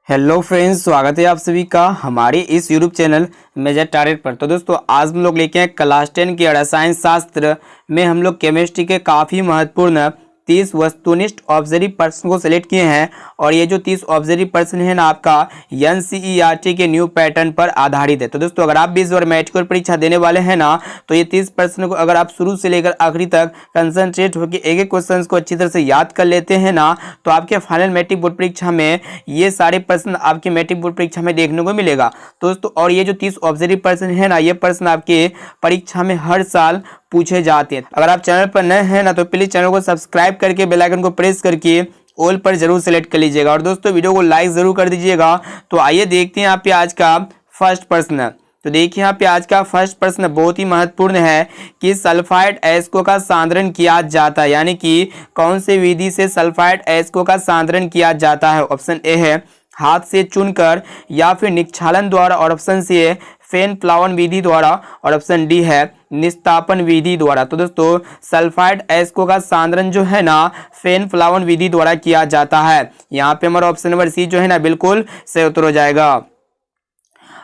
Hello friends, स्वागत है आप सभी का हमारे इस यूट्यूब चैनल मेजर टारगेट पर। तो दोस्तों आज हम लोग लेके आए क्लास 10 के रसायन शास्त्र में हम लोग केमिस्ट्री के काफ़ी महत्वपूर्ण 30 वस्तुनिष्ठ ऑब्जर्व प्रश्न को सिलेक्ट किए हैं। और ये जो 30 ऑब्जर्व प्रश्न है ना आपका NCERT के न्यू पैटर्न पर आधारित है। तो दोस्तों अगर आप भी इस बार मैट्रिक परीक्षा देने वाले हैं ना तो ये 30 प्रश्न को अगर आप शुरू से लेकर आखिरी तक कंसंट्रेट होकर एक एक क्वेश्चन को अच्छी तरह से याद कर लेते हैं ना तो आपके फाइनल मैट्रिक बोर्ड परीक्षा में ये सारे प्रश्न आपके मैट्रिक बोर्ड परीक्षा में देखने को मिलेगा। तो दोस्तों और ये जो 30 ऑब्जर्व प्रश्न है ना ये प्रश्न आपके परीक्षा में हर साल पूछे जाते हैं। अगर आप चैनल पर नए हैं ना तो प्लीज चैनल को सब्सक्राइब करके बेल आइकन को प्रेस करके ऑल पर जरूर सेलेक्ट कर लीजिएगा और दोस्तों वीडियो को लाइक जरूर कर दीजिएगा। तो आइए देखते हैं यहाँ पे आज का फर्स्ट प्रश्न। तो देखिए यहाँ पे आज का फर्स्ट प्रश्न बहुत ही महत्वपूर्ण है कि सल्फाइड एस्को का सांद्रण किया जाता है, यानी कि कौन से विधि से सल्फाइड एस्को का सांद्रण किया जाता है। ऑप्शन ए है हाथ से चुनकर या फिर निक्षालन द्वारा, और ऑप्शन सी है फेन प्लावन विधि द्वारा, और ऑप्शन डी है निस्तापन विधि द्वारा। तो दोस्तों सल्फाइड एस्को का सांद्रण जो है ना फेन प्लावन विधि द्वारा किया जाता है। यहाँ पे हमारा ऑप्शन नंबर सी जो है ना बिल्कुल सही उत्तर हो जाएगा।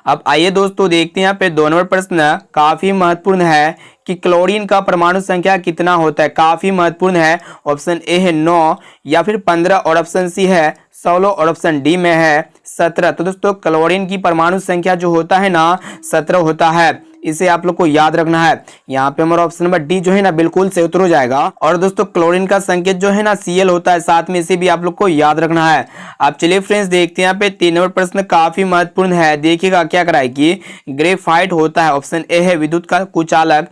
अब आइए दोस्तों देखते हैं यहाँ पे 2 नंबर प्रश्न काफी महत्वपूर्ण है कि क्लोरीन का परमाणु संख्या कितना होता है। काफी महत्वपूर्ण है। ऑप्शन ए है 9 या फिर 15, और ऑप्शन सी है 16, और ऑप्शन डी में है 17। तो दोस्तों क्लोरीन की परमाणु संख्या जो होता है ना 17 होता है, इसे आप लोग को याद रखना है। यहाँ पे हमारा ऑप्शन नंबर डी जो है ना बिल्कुल सही उत्तर हो जाएगा। और दोस्तों क्लोरीन का संकेत जो है ना Cl होता है, साथ में इसे भी आप लोग को याद रखना है। अब चलिए फ्रेंड्स देखते हैं यहाँ पे 3 नंबर प्रश्न काफी महत्वपूर्ण है। देखिएगा क्या कराए कि ग्रेफाइट होता है। ऑप्शन ए है विद्युत का कुचालक,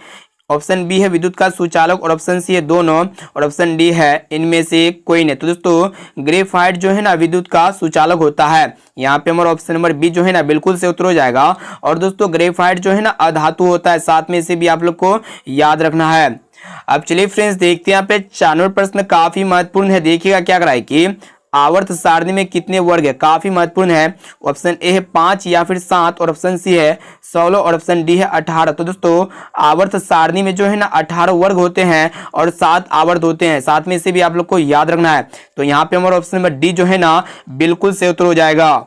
ऑप्शन बी है विद्युत का सुचालक, और ऑप्शन सी है दोनों, और ऑप्शन डी है इनमें से कोई नहीं। तो दोस्तों ग्रेफाइट जो है ना विद्युत का सुचालक होता है। यहाँ पे हमारा ऑप्शन नंबर बी जो है ना बिल्कुल से उत्तर हो जाएगा। और दोस्तों ग्रेफाइट जो है ना अधातु होता है, साथ में इसे भी आप लोग को याद रखना है। अब चलिए फ्रेंड्स देखते हैं यहाँ पे 4 नंबर प्रश्न काफी महत्वपूर्ण है। देखिएगा क्या कराए कि आवर्त सारणी में कितने वर्ग है। काफी महत्वपूर्ण है। ऑप्शन ए है 5 या फिर 7, और ऑप्शन सी है 16, और ऑप्शन डी है 18। तो दोस्तों आवर्त सारणी में जो है ना 18 वर्ग होते हैं और 7 आवर्त होते हैं, साथ में इसे भी आप लोग को याद रखना है। तो यहाँ पे हमारा ऑप्शन नंबर डी जो है ना बिल्कुल सही उत्तर हो जाएगा।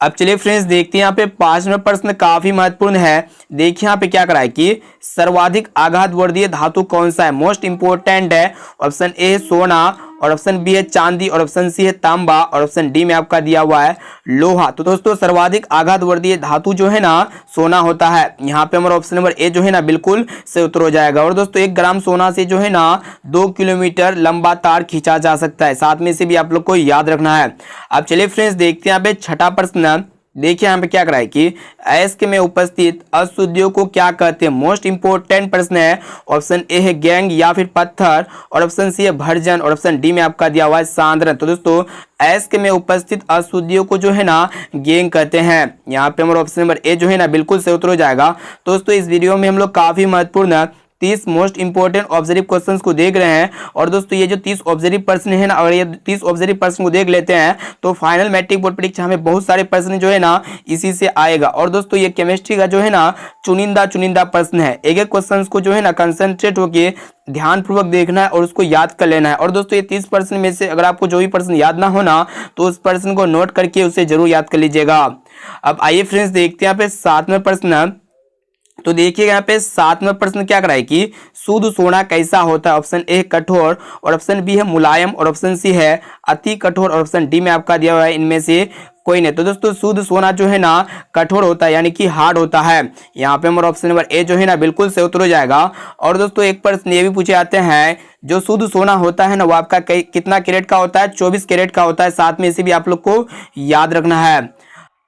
अब चलिए फ्रेंड्स देखते हैं यहाँ पे 5 नंबर प्रश्न काफी महत्वपूर्ण है। देखिए यहाँ पे क्या कराए कि सर्वाधिक आघात वर्धीय धातु कौन सा है। मोस्ट इंपोर्टेंट है। ऑप्शन ए है सोना, और ऑप्शन बी है चांदी, और ऑप्शन सी है तांबा, और ऑप्शन डी में आपका दिया हुआ है लोहा। तो दोस्तों सर्वाधिक आघात वर्धीय धातु जो है ना सोना होता है। यहाँ पे हमारा ऑप्शन नंबर ए जो है ना बिल्कुल सही उत्तर हो जाएगा। और दोस्तों 1 ग्राम सोना से जो है ना 2 किलोमीटर लंबा तार खींचा जा सकता है, साथ में से भी आप लोग को याद रखना है। अब चलिए फ्रेंड्स देखते हैं यहाँ पे 6ठा प्रश्न। देखिए यहाँ पे क्या कराए कि अयस्क में उपस्थित अशुद्धियों को क्या कहते हैं। मोस्ट इंपोर्टेंट प्रश्न है। ऑप्शन ए है गैंग या फिर पत्थर, और ऑप्शन सी है भर्जन, और ऑप्शन डी में आपका दिया हुआ है सांद्रण। तो दोस्तों अयस्क में उपस्थित अशुद्धियों को जो है ना गैंग कहते हैं। यहाँ पे हमारा ऑप्शन नंबर ए जो है ना बिल्कुल सही उत्तर हो जाएगा। दोस्तों इस वीडियो में हम लोग काफी महत्वपूर्ण 30 मोस्ट इंपोर्टेंट ऑब्जर्व क्वेश्चंस को देख रहे हैं। और दोस्तों ये जो 30 ऑब्जर्व प्रश्न है ना, अगर ये 30 ऑब्जर्व प्रश्न को देख लेते हैं तो फाइनल मैट्रिक बोर्ड परीक्षा में बहुत सारे प्रश्न जो है ना इसी से आएगा। और दोस्तों ये केमिस्ट्री का जो है ना चुनिंदा प्रश्न है। एक एक क्वेश्चन को जो है ना कंसंट्रेट होकर ध्यानपूर्वक देखना है और उसको याद कर लेना है। और दोस्तों ये 30 प्रश्न में से अगर आपको जो भी प्रश्न याद ना होना तो उस प्रश्न को नोट करके उसे जरूर याद कर लीजिएगा। अब आइए फ्रेंड्स देखते हैं यहाँ पे 7वां प्रश्न। तो देखिएगा यहाँ पे 7वां प्रश्न क्या कराए कि शुद्ध सोना कैसा होता है। ऑप्शन ए कठोर, और ऑप्शन बी है मुलायम, और ऑप्शन सी है अति कठोर, और ऑप्शन डी में आपका दिया हुआ है इनमें से कोई नहीं। तो दोस्तों शुद्ध सोना जो है ना कठोर होता है, यानी कि हार्ड होता है। यहाँ पे हमारा ऑप्शन नंबर ए जो है ना बिल्कुल सही उत्तर हो जाएगा। और दोस्तों एक प्रश्न ये भी पूछे जाते हैं जो शुद्ध सोना होता है ना वो आपका कितना कैरेट का होता है। 24 कैरेट का होता है, साथ में इसे भी आप लोग को याद रखना है।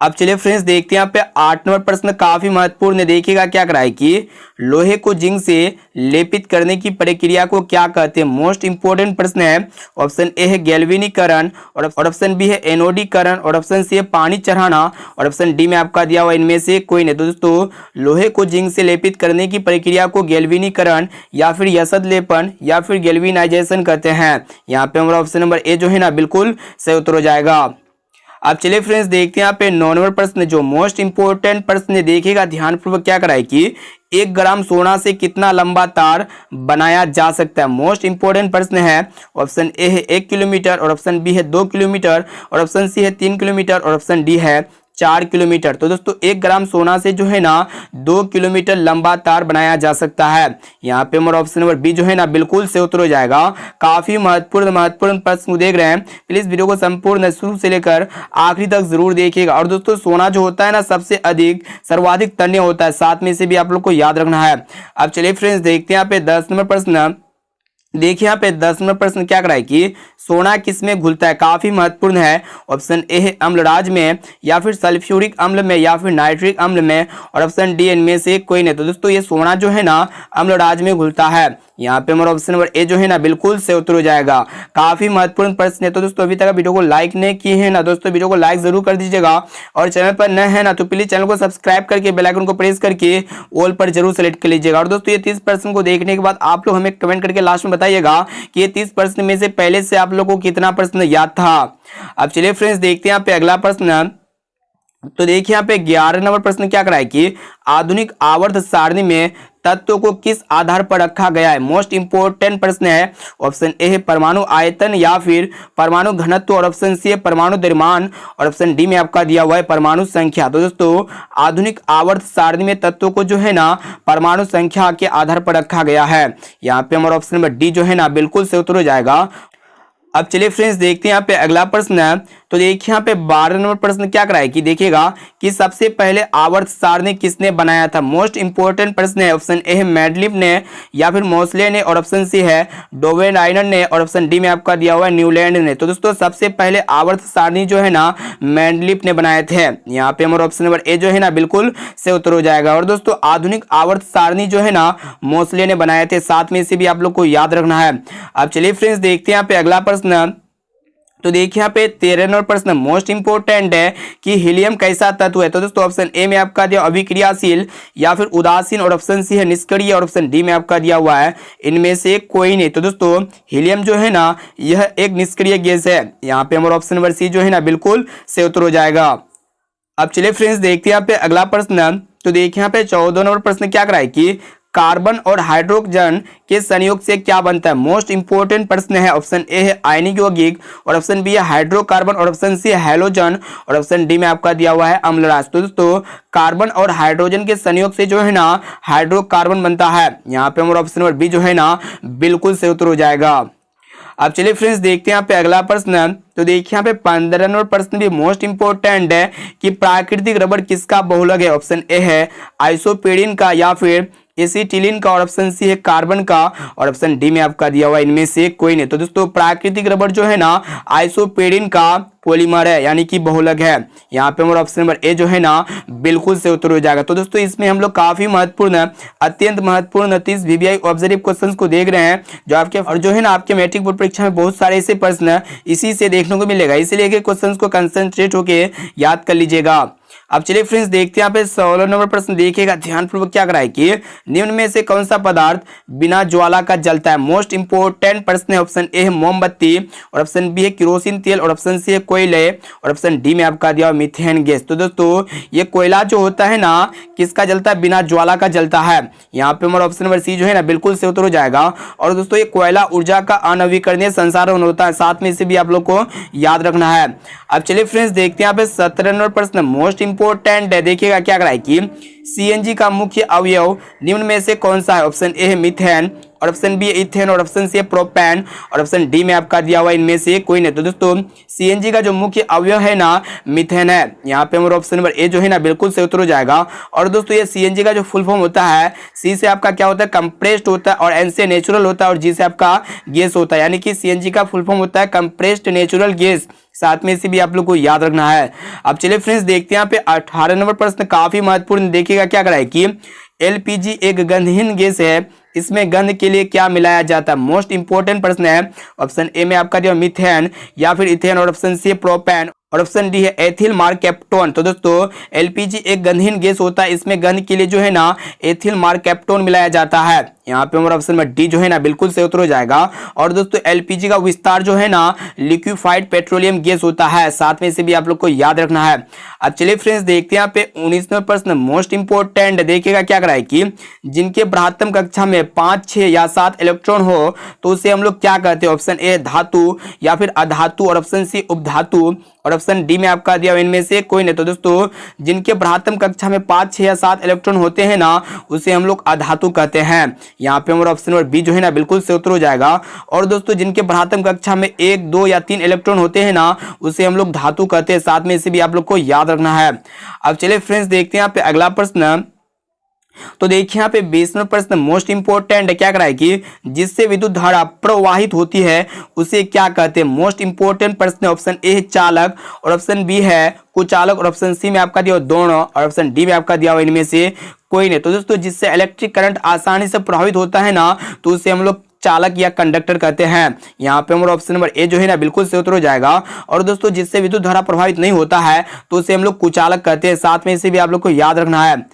अब चलिए फ्रेंड्स देखते हैं यहाँ पे 8 नंबर प्रश्न काफी महत्वपूर्ण है। देखिएगा क्या कराए कि लोहे को जिंक से लेपित करने की प्रक्रिया को क्या कहते हैं। मोस्ट इंपोर्टेंट प्रश्न है। ऑप्शन ए है गैल्वेनीकरण, और ऑप्शन बी है एनोडीकरण, और ऑप्शन सी है पानी चढ़ाना, और ऑप्शन डी में आपका दिया हुआ इनमें से कोई नहीं। तो दोस्तों लोहे को जिंक से लेपित करने की प्रक्रिया को गैल्वेनीकरण या फिर यसद लेपन या फिर गैल्वेनाइजेशन कहते हैं। यहाँ पे हमारा ऑप्शन नंबर ए जो है ना बिल्कुल सही उत्तर हो जाएगा। अब चलिए फ्रेंड्स देखते हैं यहाँ पे 9 नंबर प्रश्न, जो मोस्ट इंपोर्टेंट प्रश्न है, देखिएगा ध्यानपूर्वक क्या कराए कि 1 ग्राम सोना से कितना लंबा तार बनाया जा सकता है। मोस्ट इंपोर्टेंट प्रश्न है। ऑप्शन ए है 1 किलोमीटर, और ऑप्शन बी है 2 किलोमीटर, और ऑप्शन सी है 3 किलोमीटर, और ऑप्शन डी है 4 किलोमीटर। तो दोस्तों 1 ग्राम सोना से जो है ना 2 किलोमीटर लंबा तार बनाया जा सकता है। यहाँ पे हमारा ऑप्शन नंबर बी जो है ना बिल्कुल से उत्तर हो जाएगा। काफी महत्वपूर्ण प्रश्न देख रहे हैं, प्लीज वीडियो को संपूर्ण शुरू से लेकर आखिरी तक जरूर देखिएगा। और दोस्तों सोना जो होता है ना सबसे अधिक सर्वाधिक तन्य होता है, साथ में से भी आप लोग को याद रखना है। अब चलिए फ्रेंड्स देखते हैं यहाँ पे 10 नंबर प्रश्न। देखिए यहाँ पे 10 नंबर प्रश्न क्या कराए कि सोना किसमें घुलता है। काफी महत्वपूर्ण है। ऑप्शन ए है अम्लराज में, या फिर सल्फ्यूरिक अम्ल में, या फिर नाइट्रिक अम्ल में, और ऑप्शन डी इनमें से कोई नहीं। तो दोस्तों ये सोना जो है ना अम्लराज में घुलता है। यहाँ पे हमारा ऑप्शन नंबर ए जो है ना बिल्कुल से उत्तर हो जाएगा। काफी महत्वपूर्ण प्रश्न है। तो दोस्तों अभी तक वीडियो को लाइक नहीं किए हैं ना दोस्तों, वीडियो को लाइक जरूर कर दीजिएगा, और चैनल पर नए हैं ना तो प्लीज चैनल को सब्सक्राइब करके बेल आइकन को प्रेस करके ऑल पर जरूर सेलेक्ट कर लीजिएगा। और दोस्तों ये 30 प्रश्न को देखने के बाद आप लोग हमें कमेंट करके लास्ट में बताइएगा कि ये 30 प्रश्न में से पहले से आप लोगों को कितना प्रश्न याद था। अब चलिए फ्रेंड्स देखते हैं यहाँ पे अगला प्रश्न। तो देखिए यहाँ पे 11 नंबर प्रश्न क्या कराए कि आधुनिक आवर्त सारणी में तत्वों को किस आधार पर रखा गया है। मोस्ट इंपोर्टेंट प्रश्न है। ऑप्शन ए है परमाणु आयतन, या फिर परमाणु घनत्व, और ऑप्शन सी है परमाणु द्रव्यमान, और ऑप्शन डी में आपका दिया हुआ है परमाणु संख्या। तो दोस्तों आधुनिक आवर्त सारणी में तत्वों को जो है ना परमाणु संख्या के आधार पर रखा गया है। यहाँ पे हमारा ऑप्शन नंबर डी जो है ना बिल्कुल से उत्तर हो जाएगा। अब चलिए फ्रेंड्स देखते हैं यहाँ पे अगला प्रश्न है। तो देखिए यहाँ पे 12 नंबर प्रश्न क्या कराए कि देखिएगा कि सबसे पहले आवर्त सारणी किसने बनाया था। मोस्ट इंपोर्टेंट प्रश्न है। ऑप्शन ए है मेंडलीव ने, या फिर मोसले ने, और ऑप्शन सी है डोवेनाइनर ने, और ऑप्शन डी में आपका दिया हुआ है न्यूलैंड ने। तो दोस्तों सबसे पहले आवर्त सारणी जो है ना मेंडलीव ने बनाए थे। यहाँ पे हमारा ऑप्शन नंबर ए जो है ना बिल्कुल से उत्तर हो जाएगा। और दोस्तों आधुनिक आवर्त सारणी जो है ना मोसले ने बनाए थे, साथ में से भी आप लोग को याद रखना है। अब चलिए फ्रेंड्स देखते हैं यहाँ पे अगला प्रश्न। तो देखिए यहाँ पे 13 नंबर प्रश्न मोस्ट इंपोर्टेंट है कि हीलियम कैसा तत्व है। तो दोस्तों ऑप्शन ए में आपका दिया अभिक्रियाशील, या फिर उदासीन, और ऑप्शन सी है निष्क्रिय, और ऑप्शन डी में आपका दिया हुआ है इनमें से कोई नहीं। तो दोस्तों हीलियम जो है ना यह एक निष्क्रिय गैस है। यहाँ पे हमारा ऑप्शन नंबर सी जो है ना बिल्कुल से उत्तर हो जाएगा। अब चलिए फ्रेंड्स देखते हैं यहाँ पे अगला प्रश्न। तो देखिए यहाँ पे 14 नंबर प्रश्न क्या कराए कि कार्बन और हाइड्रोजन के संयोग से क्या बनता है। मोस्ट इंपोर्टेंट प्रश्न है। ऑप्शन ए है आयनिक यौगिक, और ऑप्शन बी है हाइड्रोकार्बन, और ऑप्शन सी है हैलोजन, और ऑप्शन डी में आपका दिया हुआ है अम्लराज। तो दोस्तों कार्बन और हाइड्रोजन के संयोग से जो है ना हाइड्रोकार्बन बनता है। यहाँ पे हमारा ऑप्शन नंबर बी जो है ना बिल्कुल से उत्तर हो जाएगा। अब चलिए फ्रेंड्स देखते हैं यहाँ पे अगला प्रश्न। तो देखिए यहाँ पे 15 नंबर प्रश्न भी मोस्ट इंपोर्टेंट है कि प्राकृतिक रबड़ किसका बहुलक है। ऑप्शन ए है आइसोपेरिन का, या फिर एसिटिलीन का, और ऑप्शन सी है कार्बन का, और ऑप्शन डी में आपका दिया हुआ इनमें से कोई नहीं। तो दोस्तों प्राकृतिक रबड़ जो है ना आइसोपेरिन का पॉलीमर है, यानी कि बहुलक है। यहाँ पे हमारा ऑप्शन नंबर ए जो है ना बिल्कुल से उत्तर हो जाएगा। तो दोस्तों इसमें हम लोग काफी महत्वपूर्ण अत्यंत महत्वपूर्ण 30 VBI ऑब्जर्व क्वेश्चंस को देख रहे हैं, जो आपके और जो है ना आपके मैट्रिक बोर्ड परीक्षा में बहुत सारे ऐसे प्रश्न इसी से देखने को मिलेगा, इसलिए क्वेश्चंस को कंसंट्रेट होके याद कर लीजिएगा। अब चलिए फ्रेंड्स देखते हैं यहाँ पे 16 नंबर प्रश्न। देखिएगा ध्यानपूर्वक क्या कराए कि निम्न में से कौन सा पदार्थ बिना ज्वाला का जलता है। मोस्ट इंपोर्टेंट प्रश्न है। ऑप्शन ए है मोमबत्ती, और ऑप्शन बी है केरोसिन तेल, और ऑप्शन सी है कोयले, और ऑप्शन डी में आपका दिया मीथेन गैस। तो दोस्तों ये कोयला जो होता है ना किसका जलता है, बिना ज्वाला का जलता है। यहाँ पे हमारा ऑप्शन नंबर सी जो है ना बिल्कुल से उत्तर हो जाएगा। और दोस्तों ये कोयला ऊर्जा का अनवीकरणीय संसाधन होता है, साथ में से भी आप लोग को याद रखना है। अब चलिए फ्रेंड्स देखते हैं यहाँ पे 17 नंबर प्रश्न मोस्ट इंपोर्टेंट है। देखिएगा क्या कराए कि CNG का मुख्य अवयव निम्न में से कौन सा है। ऑप्शन ए है मीथेन, और ऑप्शन बी है इथेन, और ऑप्शन सी है प्रोपेन, और ऑप्शन डी में आपका दिया हुआ इनमें से कोई नहीं। तो दोस्तों CNG का जो मुख्य अवयव है ना मीथेन है। यहाँ पे हमारा ऑप्शन नंबर ए जो है ना बिल्कुल से उत्तर हो जाएगा। और दोस्तों ये CNG का जो फुल फॉर्म होता है, सी से आपका क्या होता है कंप्रेस्ड होता है, और एन से नेचुरल होता है, और जी से आपका गैस होता है, यानी कि CNG का फुल फॉर्म होता है कंप्रेस्ड नेचुरल गैस। साथ में से भी आप लोग को याद रखना है। अब चलिए फ्रेंड्स देखते हैं यहाँ पे 18 नंबर प्रश्न काफी महत्वपूर्ण। देखिएगा क्या कराए कि LPG एक गंधहीन गैस है, इसमें गंध के लिए क्या मिलाया जाता है। मोस्ट इंपोर्टेंट प्रश्न है। ऑप्शन ए में आपका दिया मीथेन, या फिर इथेन, और ऑप्शन सी प्रोपेन, और ऑप्शन डी है एथिल मार्केप्टोन। तो दोस्तों LPG एक गंधहीन गैस होता है, इसमें गंध के लिए जो है ना एथिल मार्केप्टोन मिलाया जाता है। यहाँ पे हमारा ऑप्शन नंबर डी जो है ना बिल्कुल सही उत्तर हो जाएगा। और दोस्तों एलपीजी का विस्तार जो है ना लिक्विफाइड पेट्रोलियम गैस होता है, साथ में इसे भी आप लोग को याद रखना है। अब चलिए फ्रेंड्स देखते हैं यहाँ पे 19वां प्रश्न मोस्ट इंपोर्टेंट देखिएगा क्या करा है कि जिनके ब्राह्मण कक्षा में 5, 6 या 7 इलेक्ट्रॉन हो तो उसे हम लोग क्या कहते हैं। ऑप्शन ए धातु या फिर अधातु और ऑप्शन सी उपधातु और ऑप्शन डी में आपका दिया इनमें से कोई नहीं। तो दोस्तों जिनके ब्राह्मण कक्षा में 5, 6 या 7 इलेक्ट्रॉन होते हैं ना उसे हम लोग अधातु कहते हैं। यहाँ पे हमारा ऑप्शन नंबर बी जो है ना बिल्कुल सही उत्तर हो जाएगा। और दोस्तों जिनके ब्राह्मण कक्षा में 1, 2 या 3 इलेक्ट्रॉन होते हैं ना उसे हम लोग धातु कहते हैं, साथ में इसे भी आप लोग को याद रखना है। अब चलिए फ्रेंड्स देखते हैं यहाँ पे अगला प्रश्न। तो देखिए यहाँ पे 20वां प्रश्न मोस्ट इंपोर्टेंट क्या करा है कि जिससे विद्युत धारा प्रवाहित होती है उसे क्या कहते हैं। मोस्ट इंपोर्टेंट प्रश्न ऑप्शन ए है चालक और ऑप्शन बी है कुचालक और ऑप्शन सी में आपका दिया दोनों और ऑप्शन डी में आपका दिया हुआ इनमें से कोई नहीं। तो दोस्तों जिससे इलेक्ट्रिक करंट आसानी से प्रभावित होता है ना तो उसे हम लोग चालक या कंडक्टर कहते हैं। यहाँ पे हमारा ऑप्शन नंबर ए जो है ना बिल्कुल सही उत्तर हो जाएगा। और दोस्तों जिससे विद्युत धारा प्रभावित नहीं होता है तो उसे हम लोग कुचालक कहते हैं, साथ में इसे भी आप लोग को याद रखना है।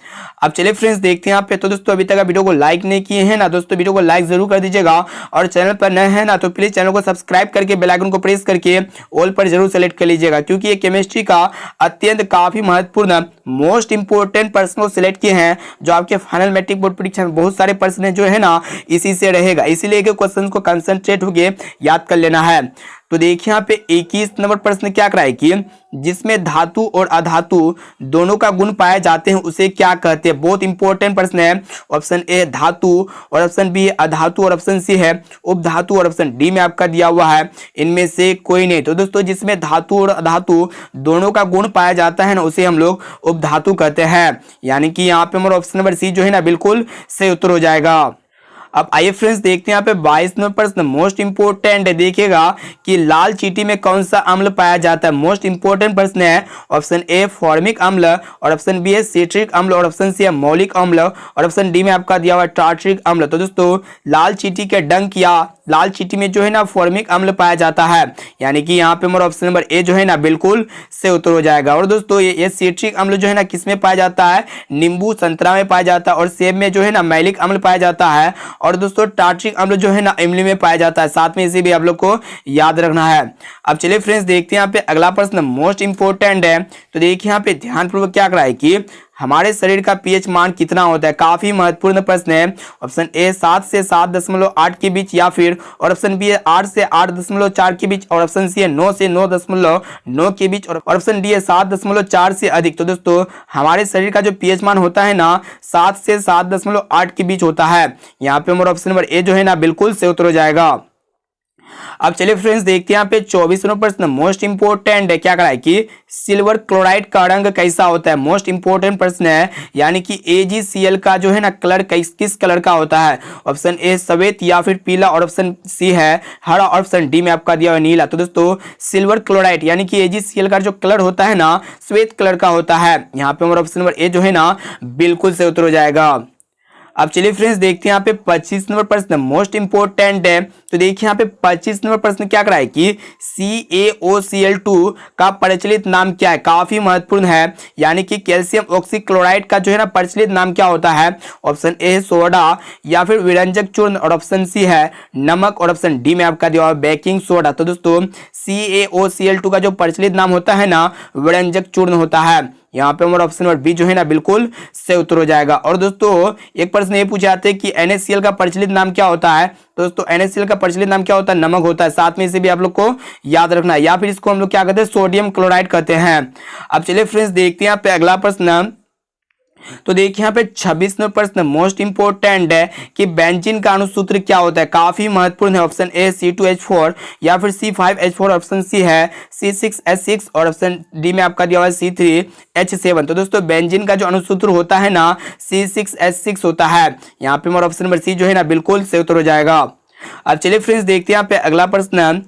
अब चलिए फ्रेंड्स देखते हैं यहाँ पे। तो दोस्तों अभी तक वीडियो को लाइक नहीं किए हैं ना दोस्तों वीडियो को लाइक जरूर कर दीजिएगा और चैनल पर नए हैं ना तो प्लीज चैनल को सब्सक्राइब करके बेल आइकन को प्रेस करके ऑल पर जरूर सेलेक्ट कर लीजिएगा, क्योंकि ये केमिस्ट्री का अत्यंत काफी महत्वपूर्ण मोस्ट इंपोर्टेंट प्रश्न को सिलेक्ट किए हैं जो आपके फाइनल मैट्रिक बोर्ड परीक्षा में बहुत सारे प्रश्न जो है ना इसी से रहेगा, इसीलिए क्वेश्चन को कंसंट्रेट होके याद कर लेना है। तो देखिए यहाँ पे 21 नंबर प्रश्न क्या कराए कि जिसमें धातु और अधातु दोनों का गुण पाए जाते हैं उसे क्या कहते हैं। बहुत इंपॉर्टेंट प्रश्न है। ऑप्शन ए धातु और ऑप्शन बी अधातु और ऑप्शन सी है उपधातु और ऑप्शन डी में आपका दिया हुआ है इनमें से कोई नहीं। तो दोस्तों जिसमें धातु और अधातु दोनों का गुण पाया जाता है ना उसे हम लोग उपधातु कहते हैं, यानी कि यहाँ पे हमारा ऑप्शन नंबर सी जो है ना बिल्कुल सही उत्तर हो जाएगा। अब आइए फ्रेंड्स देखते हैं यहाँ पे 22 नंबर प्रश्न मोस्ट इंपोर्टेंट है। देखिएगा कि लाल चींटी में कौन सा अम्ल पाया जाता है। मोस्ट इंपोर्टेंट प्रश्न है। ऑप्शन ए फॉर्मिक अम्ल और ऑप्शन बी है सिट्रिक अम्ल और ऑप्शन सी है मौलिक अम्ल और ऑप्शन डी में आपका दिया हुआ टार्ट्रिक अम्ल। तो दोस्तों लाल चींटी के डंक या लाल चींटी में जो है ना फॉर्मिक अम्ल पाया जाता है, यानी कि यहाँ पे हमारा ऑप्शन नंबर ए जो है ना बिल्कुल सही उत्तर हो जाएगा। और दोस्तों ये सिट्रिक अम्ल जो है ना किस में पाया जाता है, नींबू संतरा में पाया जाता है और सेब में जो है ना मैलिक अम्ल पाया जाता है और दोस्तों टार्ट्रिक अम्ल जो है ना इमली में पाया जाता है, साथ में इसे भी आप लोग को याद रखना है। अब चलिए फ्रेंड्स देखते हैं यहाँ पे अगला प्रश्न मोस्ट इंपोर्टेंट है। तो देखिए यहाँ पे ध्यानपूर्वक क्या कराए कि हमारे शरीर का पीएच मान कितना होता है। काफी महत्वपूर्ण प्रश्न है। ऑप्शन ए 7 से 7.8 के बीच या फिर और ऑप्शन बी है 8 से 8.4 के बीच और ऑप्शन सी है 9 से 9.9 के बीच और ऑप्शन डी है 7.4 से अधिक। तो दोस्तों हमारे शरीर का जो पीएच मान होता है ना 7 से 7.8 के बीच होता है। यहाँ पे हमारा ऑप्शन नंबर ए जो है ना बिल्कुल सही उत्तर हो जाएगा। अब चलिए फ्रेंड्स देखते हैं यहाँ पे 24वां प्रश्न मोस्ट इंपोर्टेंट है। क्या करा है कि सिल्वर क्लोराइड का रंग कैसा होता है। मोस्ट इंपोर्टेंट प्रश्न है, यानी कि AgCl का जो है ना कलर किस कलर का होता है। ऑप्शन ए सफेद या फिर पीला और ऑप्शन सी है हरा और ऑप्शन डी में आपका दिया हुआ नीला। तो दोस्तों सिल्वर क्लोराइड यानी कि AgCl का जो कलर होता है ना श्वेत कलर का होता है। यहाँ पे हमारा ऑप्शन नंबर ए जो है ना बिल्कुल सही उत्तर हो जाएगा। अब चलिए फ्रेंड्स देखते हैं यहाँ पे 25 नंबर प्रश्न मोस्ट इंपोर्टेंट है। तो देखिए यहाँ पे 25 नंबर प्रश्न क्या कराए कि CaOCl2 का प्रचलित नाम क्या है। काफी महत्वपूर्ण है, यानी कि कैल्शियम ऑक्सीक्लोराइड का जो है ना प्रचलित नाम क्या होता है। ऑप्शन ए है सोडा या फिर विरंजक चूर्ण और ऑप्शन सी है नमक और ऑप्शन डी में आपका दिया हुआ बेकिंग सोडा। तो दोस्तों CaOCl2 का जो प्रचलित नाम होता है ना विरंजक चूर्ण होता है। यहाँ पे हमारा ऑप्शन नंबर बी जो है ना बिल्कुल सही उत्तर हो जाएगा। और दोस्तों एक प्रश्न ये पूछे जाते हैं कि NaCl का प्रचलित नाम क्या होता है। दोस्तों NaCl का प्रचलित नाम क्या होता है, नमक होता है, साथ में इसे भी आप लोग को याद रखना है, या फिर इसको हम लोग क्या कहते हैं सोडियम क्लोराइड कहते हैं। अब चलिए फ्रेंड्स देखते हैं यहाँ पे अगला प्रश्न। तो देखिए यहाँ पे 26वां प्रश्न मोस्ट इंपोर्टेंट है कि बेंजीन का अणुसूत्र क्या होता है। काफी महत्वपूर्ण है। ऑप्शन ए C2H4 या फिर C5H4 ऑप्शन सी है C6H6 और ऑप्शन डी में आपका दिया हुआ है C3H7। तो दोस्तों बेंजीन का जो अणुसूत्र होता है ना C6H6 होता है। यहाँ पे हमारा ऑप्शन नंबर सी जो है ना बिल्कुल सही उत्तर हो जाएगा। अब चलिए फ्रेंड्स देखते हैं यहाँ पे अगला प्रश्न।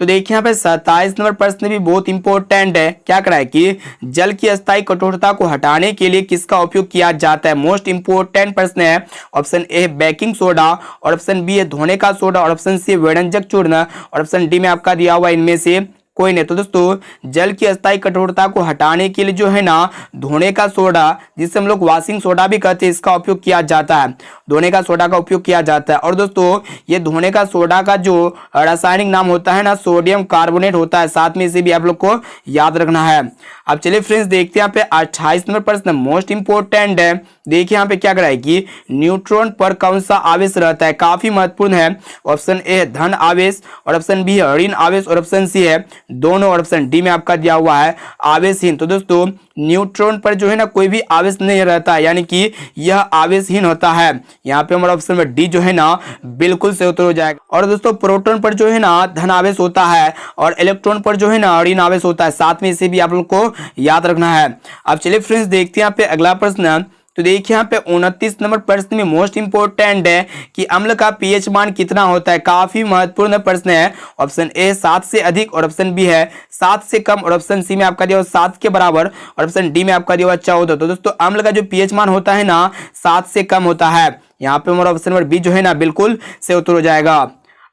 तो देखिए यहाँ पे 27 नंबर प्रश्न भी बहुत इंपॉर्टेंट है। क्या कराए कि जल की अस्थायी कठोरता को हटाने के लिए किसका उपयोग किया जाता है। मोस्ट इंपॉर्टेंट प्रश्न है। ऑप्शन ए बेकिंग सोडा और ऑप्शन बी है धोने का सोडा और ऑप्शन सी विरंजक चूर्ण और ऑप्शन डी में आपका दिया हुआ इनमें से कोई नहीं। तो दोस्तों जल की अस्थायी कठोरता को हटाने के लिए जो है ना धोने का सोडा, जिसे हम लोग वॉशिंग सोडा भी कहते हैं, इसका उपयोग किया जाता है। धोने का सोडा का उपयोग किया जाता है। और दोस्तों ये धोने का सोडा का जो रासायनिक नाम होता है ना सोडियम कार्बोनेट होता है। साथ में इसे भी आप लोग को याद रखना है। अब चलिए फ्रेंड्स देखते हैं यहाँ पे 28 नंबर प्रश्न मोस्ट इंपोर्टेंट है। देखिए यहाँ पे क्या कराए कि न्यूट्रॉन पर कौन सा आवेश रहता है, काफी महत्वपूर्ण है। ऑप्शन ए है धन आवेश, और ऑप्शन बी है ऋण आवेश, और ऑप्शन सी है दोनों, और ऑप्शन डी में आपका दिया हुआ है आवेशहीन। तो दोस्तों न्यूट्रॉन पर जो है ना कोई भी आवेश नहीं रहता है, यानी कि यह आवेशहीन होता है। यहाँ पे हमारा ऑप्शन में डी जो है ना बिल्कुल से उत्तर हो जाएगा। और दोस्तों प्रोटॉन पर जो है ना धन आवेश होता है, और इलेक्ट्रॉन पर जो है ना ऋण आवेश होता है। साथ में इसे भी आप लोग को याद रखना है। अब चलिए फ्रेंड्स देखते हैं यहाँ पे अगला प्रश्न। तो देखिए यहाँ पे 29 नंबर प्रश्न में मोस्ट इंपोर्टेंट है कि अम्ल का पीएच मान कितना होता है, काफी महत्वपूर्ण प्रश्न है। ऑप्शन ए 7 से अधिक, और ऑप्शन बी है 7 से कम, और ऑप्शन सी में आपका दिया हुआ 7 के बराबर, और ऑप्शन डी में आपका दिया हुआ 14। तो दोस्तों अम्ल का जो पीएच मान होता है ना 7 से कम होता है। यहाँ पे हमारा ऑप्शन नंबर बी जो है ना बिल्कुल से उत्तर हो जाएगा।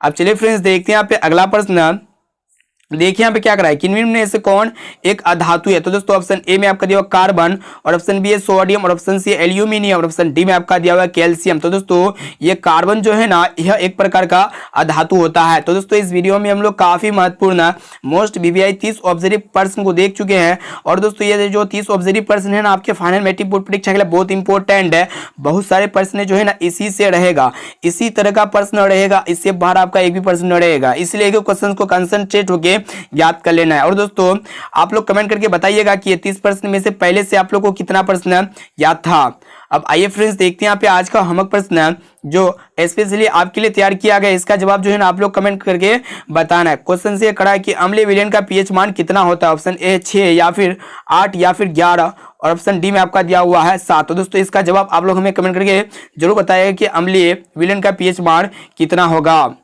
अब चलिए फ्रेंड्स देखते हैं यहाँ पे अगला प्रश्न। देखिए यहाँ पे क्या करा है कि निम्न में से कौन एक अधातु है। तो दोस्तों ऑप्शन ए में आपका दिया हुआ कार्बन, और ऑप्शन बी है सोडियम, और ऑप्शन सी है एल्यूमिनियम, और ऑप्शन डी में आपका दिया हुआ है कैल्शियम। तो दोस्तों ये कार्बन जो है ना यह एक प्रकार का अधातु होता है। तो दोस्तों इस वीडियो में हम लोग काफी महत्वपूर्ण मोस्ट वीवीआई 30 ऑब्जर्व प्रश्न को देख चुके हैं। और दोस्तों ये जो 30 ऑब्जर्व प्रश्न है ना आपके फाइनल मैट्रिक बोर्ड परीक्षा के लिए बहुत इंपॉर्टेंट है। बहुत सारे प्रश्न जो है ना इसी से रहेगा, इसी तरह का प्रश्न रहेगा, इससे बाहर आपका एक भी प्रश्न न रहेगा। इसलिए क्वेश्चन को कंसंट्रेट होकर याद कर लेना है। और दोस्तों आप लोग कमेंट करके बताइएगा कि ये 30 प्रश्न में से पहले से आप लोग को कितना प्रश्न याद था। अब आइए फ्रेंड्स देखते हैं यहाँ पे आज का होमवर्क प्रश्न जो स्पेशली आपके लिए तैयार किया गया। इसका जवाब जो है ना आप लोग कमेंट करके बताना है। क्वेश्चन से करा है कि अम्लीय विलयन का पीएच मान कितना होता है। ऑप्शन ए 6, या फिर 8, या फिर 11, और ऑप्शन डी में आपका दिया हुआ है 7। तो दोस्तों इसका जवाब आप लोग हमें कमेंट करके जरूर बताइएगा कि अम्लीय विलयन का पीएच मान कितना होगा।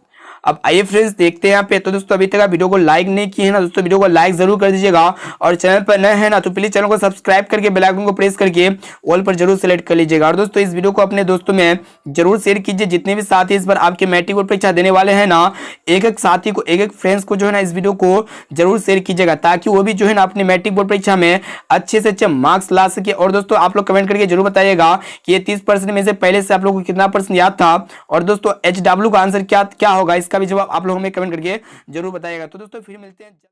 अब आइए फ्रेंड्स देखते हैं यहाँ पे। तो दोस्तों अभी तक आप वीडियो को लाइक नहीं किए हैं ना दोस्तों, वीडियो को लाइक जरूर कर दीजिएगा। और चैनल पर नए हैं ना तो प्लीज चैनल को सब्सक्राइब करके बेल आइकन को प्रेस करके ऑल पर जरूर सेलेक्ट कर लीजिएगा। और दोस्तों इस वीडियो को अपने दोस्तों में जरूर शेयर कीजिए। जितने भी साथी इस बार आपके मैट्रिक बोर्ड परीक्षा देने वाले हैं ना, एक एक साथी को, एक एक फ्रेंड्स को जो है ना इस वीडियो को जरूर शेयर कीजिएगा, ताकि वो भी जो है ना अपने मैट्रिक बोर्ड परीक्षा में अच्छे से अच्छे मार्क्स ला सके। और दोस्तों आप लोग कमेंट करके जरूर बताइएगा कि ये 30% में से पहले से आप लोग को कितना प्रश्न याद था। और दोस्तों HW का आंसर क्या होगा, इसका भी जवाब आप लोग हमें कमेंट करके जरूर बताइएगा। तो दोस्तों फिर मिलते हैं।